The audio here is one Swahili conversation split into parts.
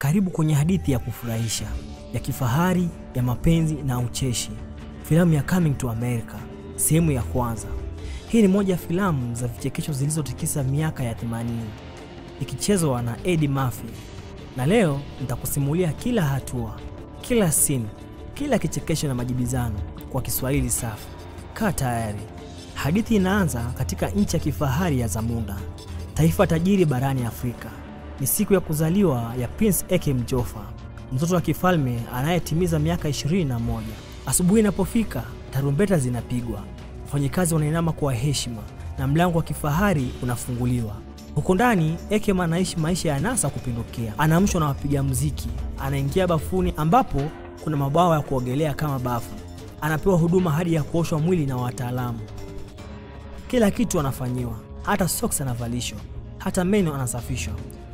Karibu kwenye hadithi ya kufurahisha, ya kifahari, ya mapenzi na ucheshi. Filamu ya Coming to America, sehemu ya kwanza. Hii ni moja ya filamu za vichekesho zilizotikisa miaka ya 80, ikichezwa na Eddie Murphy. Na leo nitakusimulia kila hatua, kila scene, kila kichekesho na majibizano kwa Kiswahili safi. Kaa tayari. Hadithi inaanza katika nchi ya kifahari ya Zamunda, taifa tajiri barani Afrika. Ni siku ya kuzaliwa ya Prince Ekem Joffa, mtoto wa kifalme anayetimiza miaka 21. Asubuhi inapofika, tarumbeta zinapigwa, wafanyikazi wanainama kwa heshima na mlango wa kifahari unafunguliwa. Huko ndani, Ekem anaishi maisha ya anasa kupindukia. Anaamshwa na wapiga muziki, anaingia bafuni ambapo kuna mabwawa ya kuogelea kama bafu. Anapewa huduma hadi ya kuoshwa mwili na wataalamu. Kila kitu anafanyiwa, hata socks anavalishwa, hata meno anasafishwa.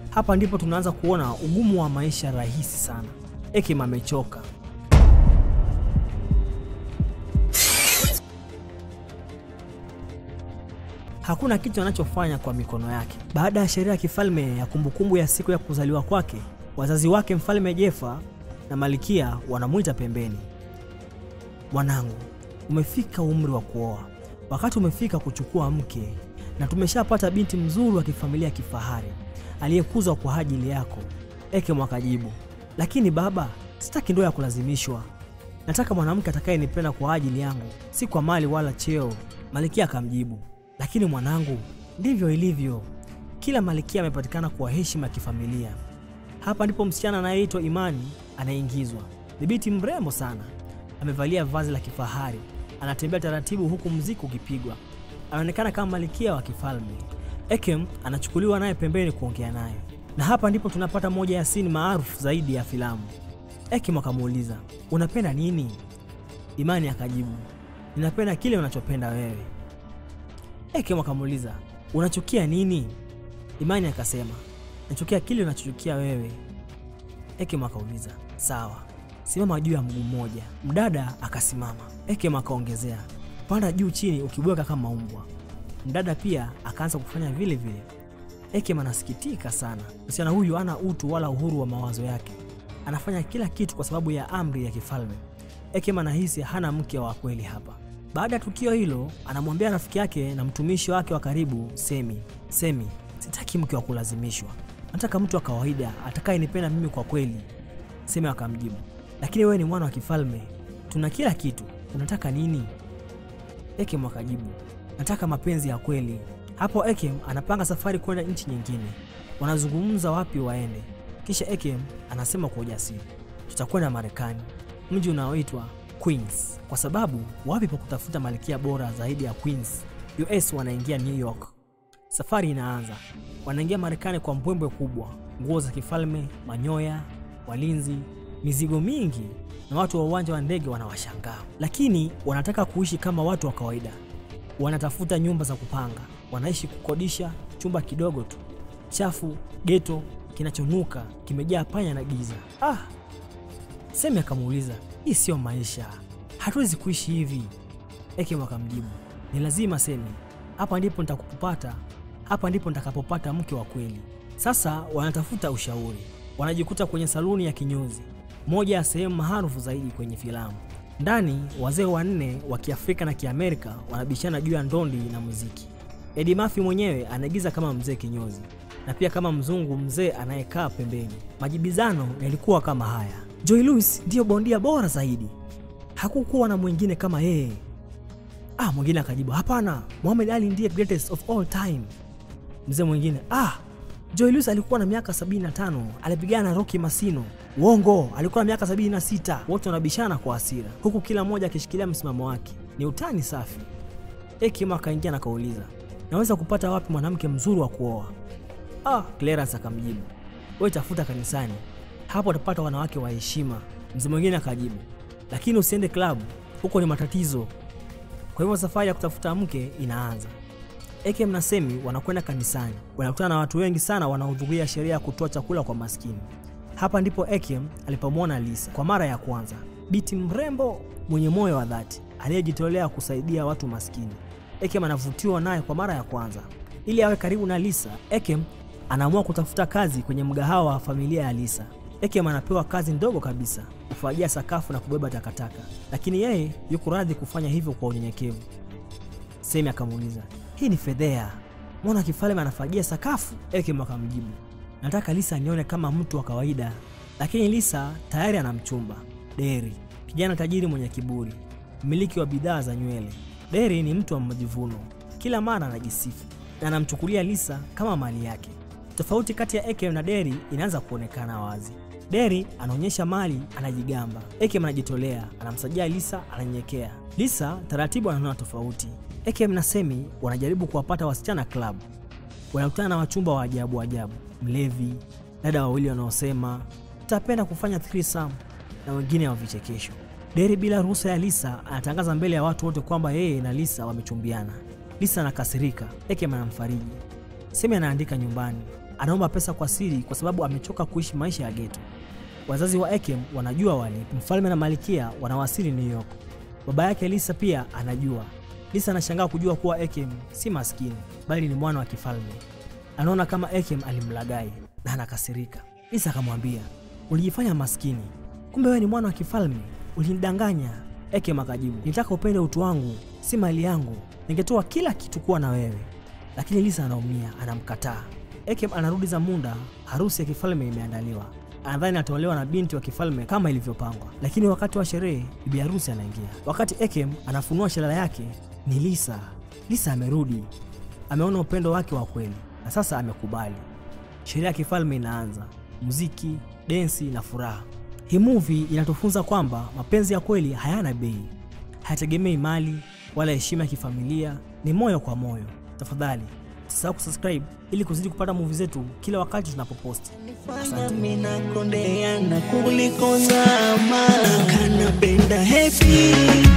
Hapa ndipo tunaanza kuona ugumu wa maisha rahisi sana. Ekem amechoka. Hakuna kitu anachofanya kwa mikono yake. Baada ya sherehe ya kifalme ya kumbukumbu ya siku ya kuzaliwa kwake, wazazi wake Mfalme Joffa na Malkia wanamuita pembeni. Mwanangu, umefika umri wa kuoa. Wakati umefika kuchukua mke, na tumeshapata binti mzuri wa kifamilia kifahari aliyekuzwa kwa ajili yako. Ekem akajibu, lakini baba, sitaki ndoa ya kulazimishwa. Nataka mwanamke atakayenipenda kwa ajili yangu, si kwa mali wala cheo. Malkia akamjibu, lakini mwanangu, ndivyo ilivyo. Kila malkia amepatikana kwa heshima ya kifamilia. Hapa ndipo msichana anayeitwa Imani anaingizwa. Ni binti mrembo sana. Amevalia vazi la kifahari. Anatembea taratibu huku muziki ukipigwa. Anaonekana kama malkia wa kifalme. Ekem anachukuliwa naye pembeni kuongea naye. Na hapa ndipo tunapata moja ya scene maarufu zaidi ya filamu. Ekem akamuuliza, unapenda nini? Imani akajibu, ninapenda kile unachopenda wewe. Ekem akamuuliza, unachukia nini? Imani akasema, nachukia kile unachochukia wewe. Ekem akauliza, sawa, simama juu ya mguu mmoja. Mdada akasimama. Ekem akaongezea, panda juu chini ukibweka kama umbwa. Mdada pia akaanza kufanya vile vile. Ekem anasikitika sana. Msichana huyu hana utu wala uhuru wa mawazo yake. Anafanya kila kitu kwa sababu ya amri ya kifalme. Ekem anahisi hana mke wa kweli hapa. Baada ya tukio hilo, anamwambia rafiki yake na mtumishi wake wa karibu, Semi, sitaki mke wa kulazimishwa. Nataka mtu wa kawaida atakayenipenda mimi kwa kweli. Semi akamjibu, lakini wewe ni mwana wa kifalme. Tuna kila kitu. Unataka nini? Ekem akajibu, nataka mapenzi ya kweli. Hapo Ekem anapanga safari kwenda nchi nyingine. Wanazungumza wapi waende. Kisha Ekem anasema kwa ujasiri, tutakwenda Marekani, mji unaoitwa Queens, kwa sababu wapi pa kutafuta malkia bora zaidi ya Queens? US wanaingia New York. Safari inaanza. Wanaingia Marekani kwa mbwembwe kubwa, nguo za kifalme, manyoya, walinzi, mizigo mingi, na watu wa uwanja wa ndege wanawashangaa. Lakini wanataka kuishi kama watu wa kawaida. Wanatafuta nyumba za kupanga. Wanaishi kukodisha chumba kidogo tu, chafu, ghetto, kinachonuka, kimejaa panya na giza. Semi akamuuliza, hii sio maisha. Hatuwezi kuishi hivi. Ekem akamjibu, ni lazima Semi. Hapa ndipo nitakupata. Hapa ndipo nitakapopata mke wa kweli. Sasa wanatafuta ushauri. Wanajikuta kwenye saluni ya kinyozi, moja ya sehemu maarufu zaidi kwenye filamu. Ndani, wazee wanne wa Kiafrika na Kiamerika wanabishana juu ya ndondi na muziki. Eddie Murphy mwenyewe anaigiza kama mzee kinyozi, na pia kama mzungu mzee anayekaa pembeni. Majibizano yalikuwa kama haya: Joy Lewis ndio bondia bora zaidi, hakukuwa na mwingine kama yeye. Mwingine akajibu, hapana, Muhammad Ali ndiye greatest of all time. Mzee mwingine, Joy Lewis alikuwa na miaka 75, alipigana na Rocky Masino. Uongo, alikuwa na miaka 76. Wote wanabishana kwa hasira, huku kila mmoja akishikilia msimamo wake. Ni utani safi. Ekem akaingia na kauliza, naweza kupata wapi mwanamke mzuri wa kuoa? Clarence akamjibu, wewe tafuta kanisani, hapo utapata wanawake wa heshima. Mzee mwingine akajibu, lakini usiende club, huko ni matatizo. Kwa hivyo safari ya kutafuta mke inaanza. Ekem na Semi wanakwenda kanisani. Wanakutana na watu wengi sana wanaohudhuria sherehe ya kutoa chakula kwa maskini. Hapa ndipo Ekem alipomwona Lisa kwa mara ya kwanza. Binti mrembo mwenye moyo wa dhati aliyejitolea kusaidia watu maskini. Ekem anavutiwa naye kwa mara ya kwanza. Ili awe karibu na Lisa, Ekem anaamua kutafuta kazi kwenye mgahawa wa familia ya Lisa. Ekem anapewa kazi ndogo kabisa, kufagia sakafu na kubeba takataka, lakini yeye yuko radhi kufanya hivyo kwa unyenyekevu. Semi akamuuliza, hii ni fedhea, mbona kifalme anafagia sakafu? Ekem akamjibu, nataka Lisa nione kama mtu wa kawaida. Lakini Lisa tayari ana mchumba, Derry, kijana tajiri mwenye kiburi, mmiliki wa bidhaa za nywele. Derry ni mtu wa majivuno, kila mara anajisifu na anamchukulia Lisa kama mali yake. Tofauti kati ya Ekem na Derry inaanza kuonekana wazi. Derry anaonyesha mali, anajigamba. Ekem anajitolea, anamsaidia Lisa, ananyenyekea. Lisa taratibu anaona tofauti. Ekem na Semi wanajaribu kuwapata wasichana club. Wanakutana na wachumba wa ajabu ajabu, mlevi, dada wawili wanaosema tutapenda kufanya threesome na wengine wa vichekesho. Derry bila ruhusa ya Lisa anatangaza mbele ya watu wote kwamba yeye na Lisa wamechumbiana. Lisa anakasirika, Ekem anamfariji. Semi anaandika nyumbani, anaomba pesa kwa siri kwa sababu amechoka kuishi maisha ya ghetto. Wazazi wa Ekem wanajua walipo. Mfalme na Malkia wanawasili New York. Baba yake Lisa pia anajua. Lisa anashangaa kujua kuwa Ekem si maskini, bali ni mwana wa kifalme. Anaona kama Ekem alimlagai na anakasirika. Lisa akamwambia, ulijifanya maskini, kumbe wewe ni mwana wa kifalme, ulinidanganya. Ekem akajibu, nitaka upende utu wangu, si mali yangu, ningetoa kila kitu kuwa na wewe. Lakini Lisa anaumia, anamkataa. Ekem anarudi Zamunda, harusi ya kifalme imeandaliwa. Anadhani atolewa na binti wa kifalme kama ilivyopangwa. Lakini wakati wa sherehe, bibi harusi anaingia. Wakati Ekem anafunua shela yake, ni Lisa. Lisa amerudi. Ameona upendo wake wa kweli na sasa amekubali. Sherehe ya kifalme inaanza. Muziki, densi na furaha. Hii movie inatufunza kwamba mapenzi ya kweli hayana bei. Hayategemei mali wala heshima ya kifamilia, ni moyo kwa moyo. Tafadhali usisahau kusubscribe ili kuzidi kupata movie zetu kila wakati tunapopost. Asante. Mimi nakondeana kuliko zama, kana benda happy.